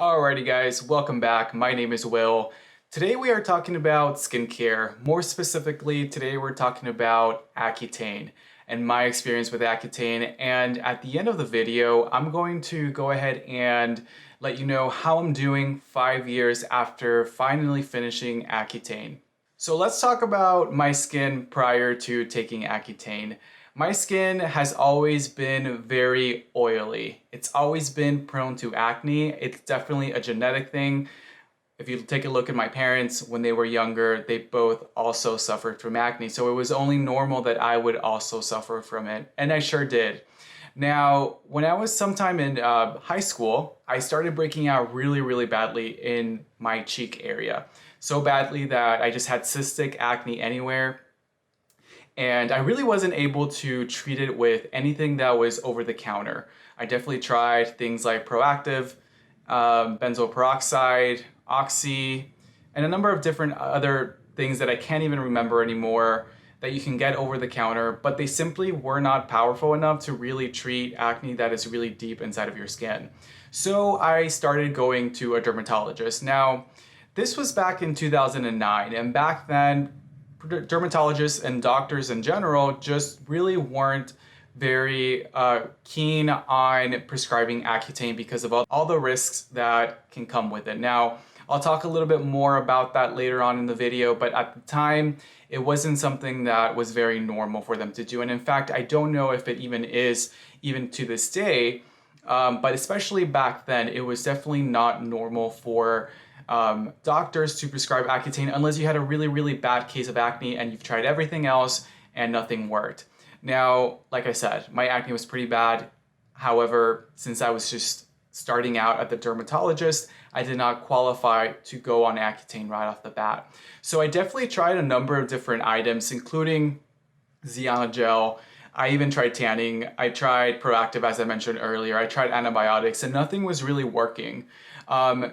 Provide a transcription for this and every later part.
Alrighty guys, welcome back. My name is Will. Today we are talking about skincare. More specifically, today we're talking about Accutane and my experience with Accutane. And at the end of the video, I'm going to go ahead and let you know how I'm doing 5 years after finally finishing Accutane. So let's talk about my skin prior to taking Accutane. My skin has always been very oily. It's always been prone to acne. It's definitely a genetic thing. If you take a look at my parents, when they were younger, they both also suffered from acne. So it was only normal that I would also suffer from it. And I sure did. Now, when I was sometime in high school, I started breaking out really badly in my cheek area. So badly that I just had cystic acne anywhere. And I really wasn't able to treat it with anything that was over the counter. I definitely tried things like Proactive, benzoyl peroxide, Oxy, and a number of different other things that I can't even remember anymore that you can get over the counter, but they simply were not powerful enough to really treat acne that is really deep inside of your skin. So I started going to a dermatologist. Now, this was back in 2009, and back then, dermatologists and doctors in general just really weren't very keen on prescribing Accutane because of all the risks that can come with it. Now, I'll talk a little bit more about that later on in the video, but at the time, it wasn't something that was very normal for them to do. And in fact, I don't know if it even is, even to this day, but especially back then, it was definitely not normal for doctors to prescribe Accutane unless you had a really bad case of acne and you've tried everything else and nothing worked. Now, like I said, my acne was pretty bad. However, since I was just starting out at the dermatologist, I did not qualify to go on Accutane right off the bat. So I definitely tried a number of different items, including Xiana gel. I even tried tanning. I tried Proactive, as I mentioned earlier. I tried antibiotics, and nothing was really working.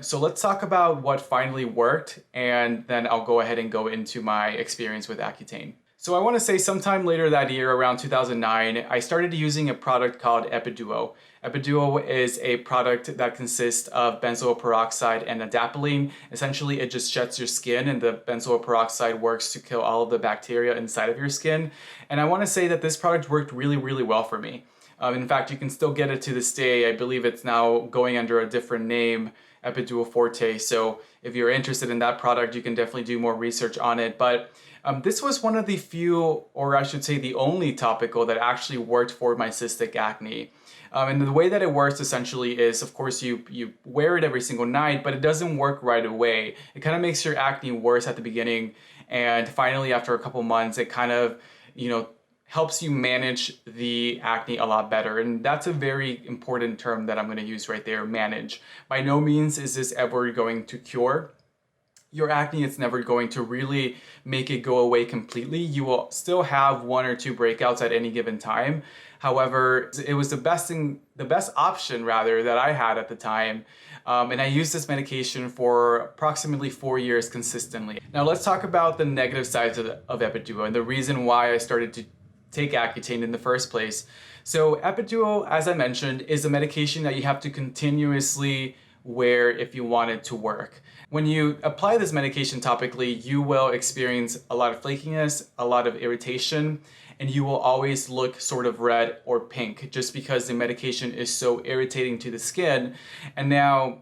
So let's talk about what finally worked, and then I'll go ahead and go into my experience with Accutane. So I want to say sometime later that year, around 2009, I started using a product called Epiduo. Epiduo is a product that consists of benzoyl peroxide and adapalene. Essentially, it just sheds your skin, and the benzoyl peroxide works to kill all of the bacteria inside of your skin. And I want to say that this product worked really well for me. In fact, you can still get it to this day. I believe it's now going under a different name, Epiduo Forte. So if you're interested in that product, you can definitely do more research on it. But this was one of the few, or I should say the only topical that actually worked for my cystic acne. And the way that it works essentially is, of course, you wear it every single night, but it doesn't work right away. It kind of makes your acne worse at the beginning. And finally, after a couple months, it kind of, helps you manage the acne a lot better. And that's a very important term that I'm going to use right there, manage. By no means is this ever going to cure your acne. It's never going to really make it go away completely. You will still have 1 or 2 breakouts at any given time. However, it was the best option rather that I had at the time. And I used this medication for approximately 4 years consistently. Now let's talk about the negative sides of Epiduo and the reason why I started to take Accutane in the first place. So Epiduo, as I mentioned, is a medication that you have to continuously wear if you want it to work. When you apply this medication topically, you will experience a lot of flakiness, a lot of irritation, and you will always look sort of red or pink just because the medication is so irritating to the skin. And now,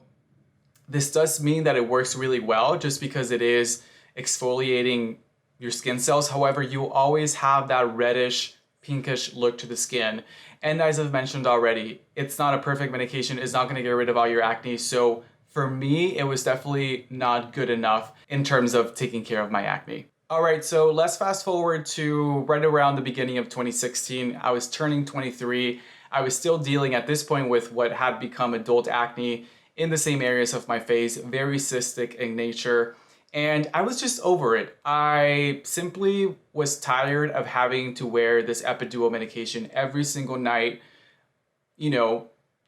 this does mean that it works really well just because it is exfoliating your skin cells. However, you will always have that reddish, pinkish look to the skin. And as I've mentioned already, it's not a perfect medication. It's not going to get rid of all your acne. So for me, it was definitely not good enough in terms of taking care of my acne. All right, so let's fast forward to right around the beginning of 2016. I was turning 23. I was still dealing at this point with what had become adult acne in the same areas of my face, very cystic in nature. And I was just over it. I simply was tired of having to wear this Epiduo medication every single night,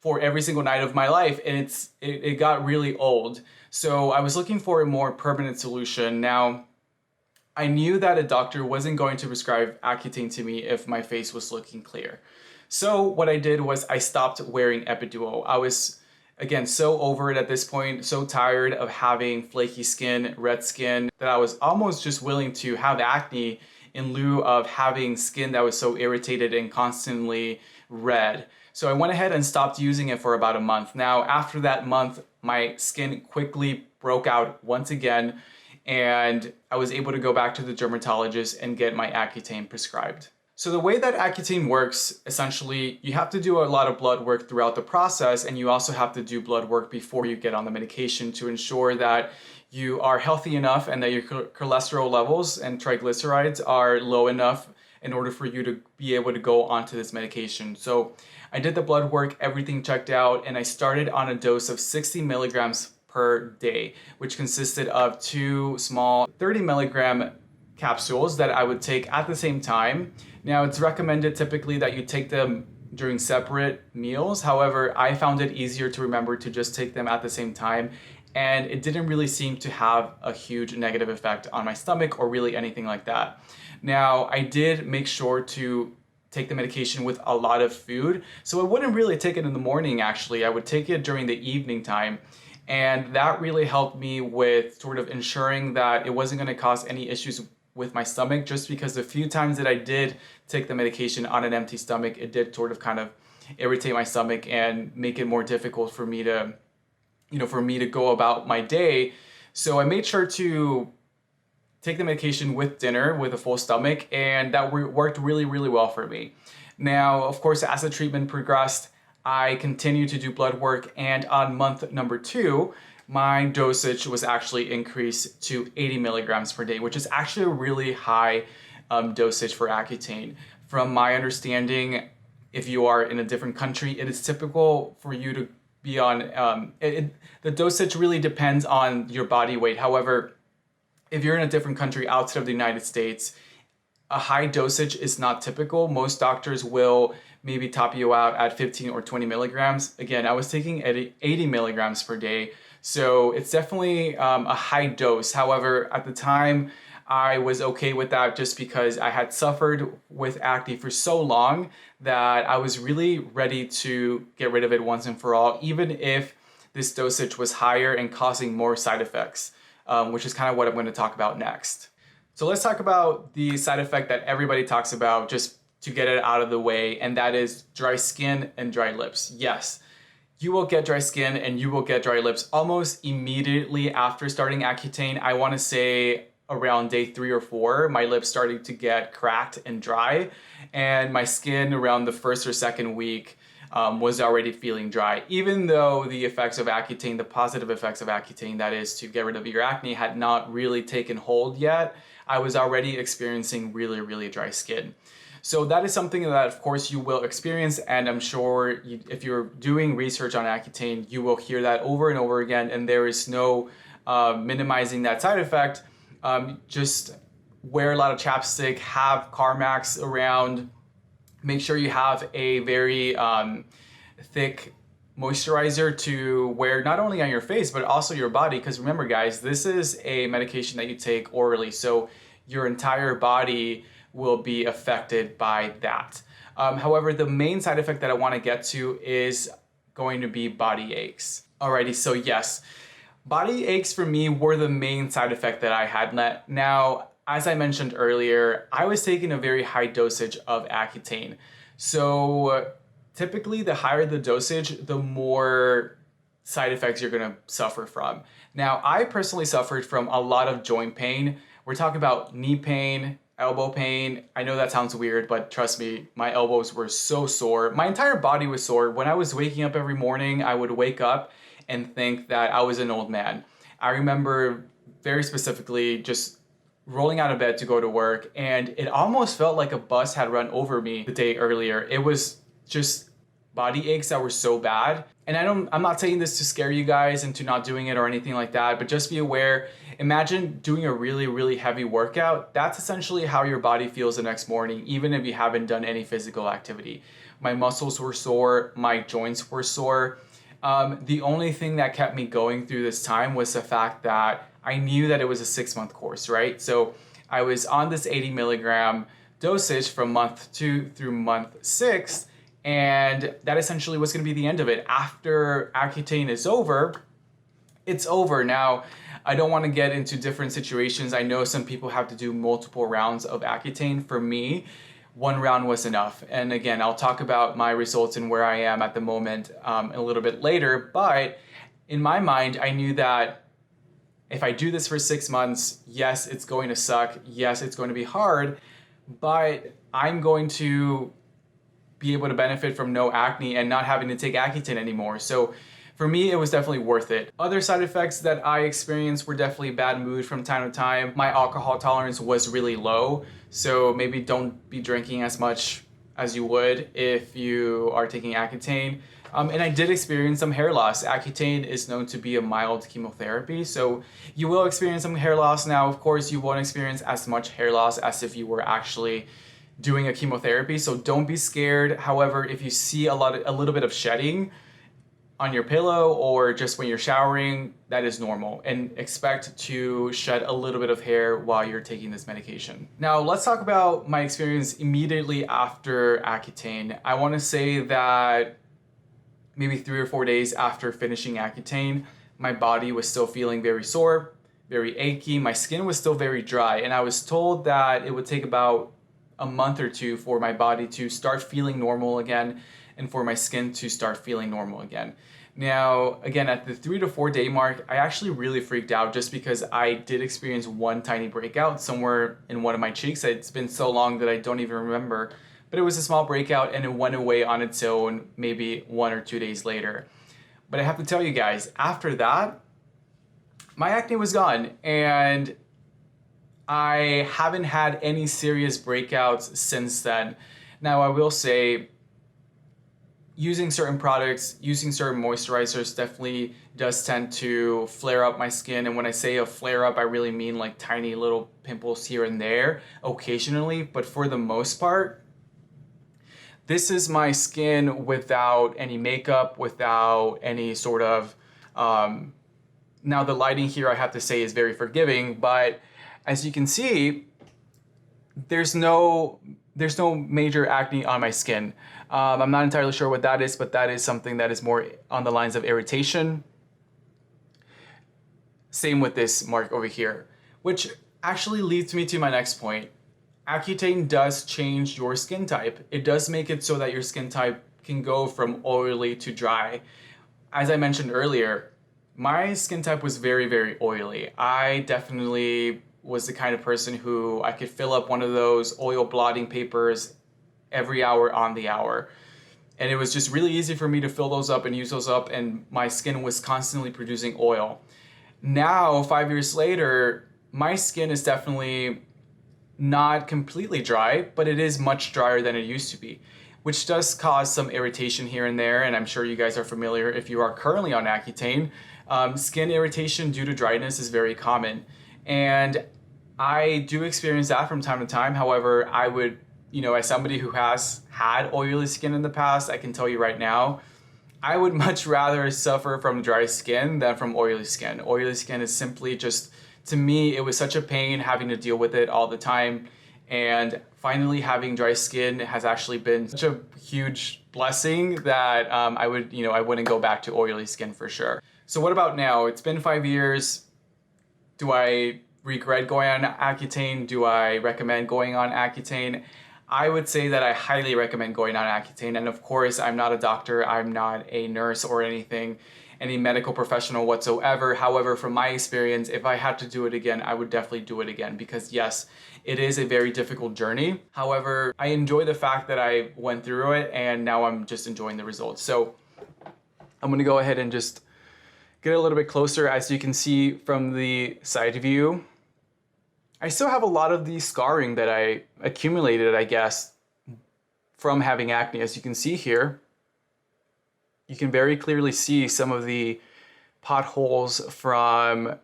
for every single night of my life. And it got really old. So I was looking for a more permanent solution. Now, I knew that a doctor wasn't going to prescribe Accutane to me if my face was looking clear. So what I did was I stopped wearing Epiduo. I was Again, so over it at this point, so tired of having flaky skin, red skin, that I was almost just willing to have acne in lieu of having skin that was so irritated and constantly red. So I went ahead and stopped using it for about a month. Now, after that month, my skin quickly broke out once again, and I was able to go back to the dermatologist and get my Accutane prescribed. So the way that Accutane works, essentially, you have to do a lot of blood work throughout the process, and you also have to do blood work before you get on the medication to ensure that you are healthy enough and that your cholesterol levels and triglycerides are low enough in order for you to be able to go onto this medication. So I did the blood work, everything checked out, and I started on a dose of 60 milligrams per day, which consisted of 2 small 30 milligram capsules that I would take at the same time. Now, it's recommended typically that you take them during separate meals. However, I found it easier to remember to just take them at the same time, and it didn't really seem to have a huge negative effect on my stomach or really anything like that. Now, I did make sure to take the medication with a lot of food, so I wouldn't really take it in the morning. Actually, I would take it during the evening time, and that really helped me with sort of ensuring that it wasn't going to cause any issues with my stomach, just because the few times that I did take the medication on an empty stomach, it did sort of kind of irritate my stomach and make it more difficult for me to, go about my day. So I made sure to take the medication with dinner with a full stomach, and that worked really, really well for me. Now, of course, as the treatment progressed, I continued to do blood work, and on month number 2, my dosage was actually increased to 80 milligrams per day, which is actually a really high dosage for Accutane. From my understanding, if you are in a different country, it is typical for you to be on, the dosage really depends on your body weight. However, if you're in a different country outside of the United States, a high dosage is not typical. Most doctors will maybe top you out at 15 or 20 milligrams. Again, I was taking 80 milligrams per day, so it's definitely a high dose. However, at the time, I was okay with that just because I had suffered with acne for so long that I was really ready to get rid of it once and for all, even if this dosage was higher and causing more side effects, which is kind of what I'm going to talk about next. So let's talk about the side effect that everybody talks about, just to get it out of the way, and that is dry skin and dry lips. Yes, you will get dry skin and you will get dry lips almost immediately after starting Accutane. I want to say around day 3 or 4, my lips started to get cracked and dry, and my skin around the first or second week was already feeling dry. Even though the effects of Accutane, the positive effects of Accutane, that is to get rid of your acne, had not really taken hold yet, I was already experiencing really, really dry skin. So that is something that, of course, you will experience, and I'm sure if you're doing research on Accutane, you will hear that over and over again, and there is no minimizing that side effect. Just wear a lot of chapstick, have Carmax around, make sure you have a very thick moisturizer to wear not only on your face but also your body, because remember guys, this is a medication that you take orally, so your entire body will be affected by that. However, the main side effect that I want to get to is going to be body aches. Alrighty, so yes, body aches for me were the main side effect that I had. Now, as I mentioned earlier, I was taking a very high dosage of Accutane. So typically the higher the dosage, the more side effects you're gonna suffer from. Now, I personally suffered from a lot of joint pain. We're talking about knee pain, elbow pain. I know that sounds weird, but trust me, my elbows were so sore. My entire body was sore. When I was waking up every morning, I would wake up and think that I was an old man. I remember very specifically just rolling out of bed to go to work, and it almost felt like a bus had run over me the day earlier. It was just body aches that were so bad. And I'm not saying this to scare you guys into not doing it or anything like that, but just be aware. Imagine doing a really, really heavy workout. That's essentially how your body feels the next morning, even if you haven't done any physical activity. My muscles were sore, my joints were sore. The only thing that kept me going through this time was the fact that I knew that it was a 6-month course, right? So I was on this 80 milligram dosage from month 2 through month 6, And that essentially was going to be the end of it. After Accutane is over, it's over. Now, I don't want to get into different situations. I know some people have to do multiple rounds of Accutane. For me, one round was enough. And again, I'll talk about my results and where I am at the moment a little bit later. But in my mind, I knew that if I do this for 6 months, yes, it's going to suck. Yes, it's going to be hard, but I'm going to be able to benefit from no acne and not having to take Accutane anymore. So for me, it was definitely worth it. Other side effects that I experienced were definitely bad mood from time to time. My alcohol tolerance was really low, so maybe don't be drinking as much as you would if you are taking Accutane. And I did experience some hair loss. Accutane is known to be a mild chemotherapy, so you will experience some hair loss. Now, of course, you won't experience as much hair loss as if you were actually doing a chemotherapy, so don't be scared. However, if you see a little bit of shedding on your pillow or just when you're showering, that is normal, and expect to shed a little bit of hair while you're taking this medication. Now, let's talk about my experience immediately after Accutane. I want to say that maybe 3 or 4 days after finishing Accutane, my body was still feeling very sore, very achy. My skin was still very dry, and I was told that it would take about a month or two for my body to start feeling normal again and for my skin to start feeling normal again. Now, again, at the 3 to 4 day mark, I actually really freaked out just because I did experience one tiny breakout somewhere in one of my cheeks. It's been so long that I don't even remember, but it was a small breakout and it went away on its own maybe 1 or 2 days later. But I have to tell you guys, after that, my acne was gone, and I haven't had any serious breakouts since then. Now, I will say, using certain products, using certain moisturizers definitely does tend to flare up my skin. And when I say a flare up, I really mean like tiny little pimples here and there occasionally. But for the most part, this is my skin without any makeup, without any sort of, now the lighting here I have to say is very forgiving, but as you can see, there's no major acne on my skin. I'm not entirely sure what that is, but that is something that is more on the lines of irritation. Same with this mark over here, which actually leads me to my next point. Accutane does change your skin type. It does make it so that your skin type can go from oily to dry. As I mentioned earlier, my skin type was very, very oily. I definitely was the kind of person who I could fill up one of those oil blotting papers every hour on the hour. And it was just really easy for me to fill those up and use those up, and my skin was constantly producing oil. Now, 5 years later, my skin is definitely not completely dry, but it is much drier than it used to be, which does cause some irritation here and there, and I'm sure you guys are familiar if you are currently on Accutane. Skin irritation due to dryness is very common, and I do experience that from time to time. However, I would, as somebody who has had oily skin in the past, I can tell you right now, I would much rather suffer from dry skin than from oily skin. Oily skin is simply just, to me, it was such a pain having to deal with it all the time. And finally having dry skin has actually been such a huge blessing that I wouldn't go back to oily skin for sure. So what about now? It's been 5 years. Do I regret going on Accutane? Do I recommend going on Accutane? I would say that I highly recommend going on Accutane. And of course, I'm not a doctor, I'm not a nurse or anything, any medical professional whatsoever. However, from my experience, if I had to do it again, I would definitely do it again, because yes, it is a very difficult journey. However, I enjoy the fact that I went through it, and now I'm just enjoying the results. So I'm gonna go ahead and just get a little bit closer. As you can see from the side view, I still have a lot of the scarring that I accumulated, I guess, from having acne. As you can see here, you can very clearly see some of the potholes from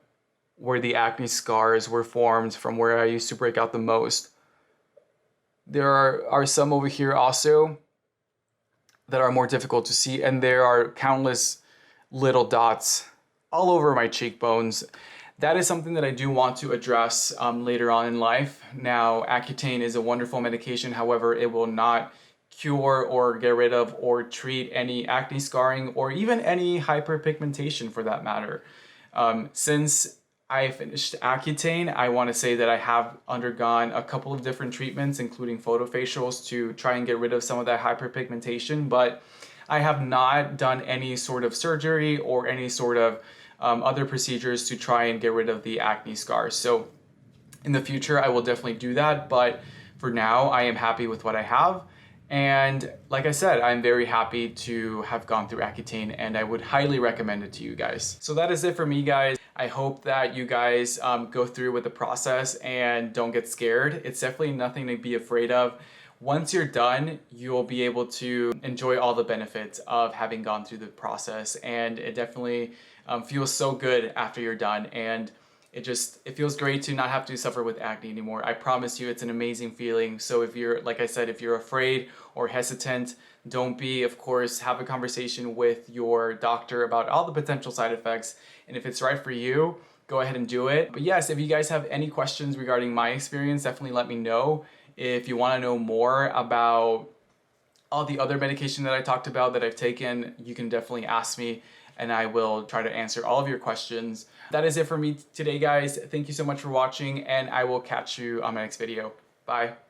where the acne scars were formed, from where I used to break out the most. There are some over here also that are more difficult to see, and there are countless little dots all over my cheekbones. That is something that I do want to address later on in life. Now, Accutane is a wonderful medication. However, it will not cure or get rid of or treat any acne scarring or even any hyperpigmentation for that matter. Since I finished Accutane, I want to say that I have undergone a couple of different treatments, including photofacials, to try and get rid of some of that hyperpigmentation, but I have not done any sort of surgery or any sort of other procedures to try and get rid of the acne scars. So in the future, I will definitely do that, but for now, I am happy with what I have. And like I said, I'm very happy to have gone through Accutane, and I would highly recommend it to you guys. So that is it for me, guys. I hope that you guys go through with the process and don't get scared. It's definitely nothing to be afraid of. Once you're done, you'll be able to enjoy all the benefits of having gone through the process, and it definitely feels so good after you're done. And it feels great to not have to suffer with acne anymore. I promise you, it's an amazing feeling. So if you're, like I said, if you're afraid or hesitant, don't be. Of course, have a conversation with your doctor about all the potential side effects. And if it's right for you, go ahead and do it. But yes, if you guys have any questions regarding my experience, definitely let me know. If you want to know more about all the other medication that I talked about that I've taken, you can definitely ask me, and I will try to answer all of your questions. That is it for me today, guys. Thank you so much for watching, and I will catch you on my next video. Bye.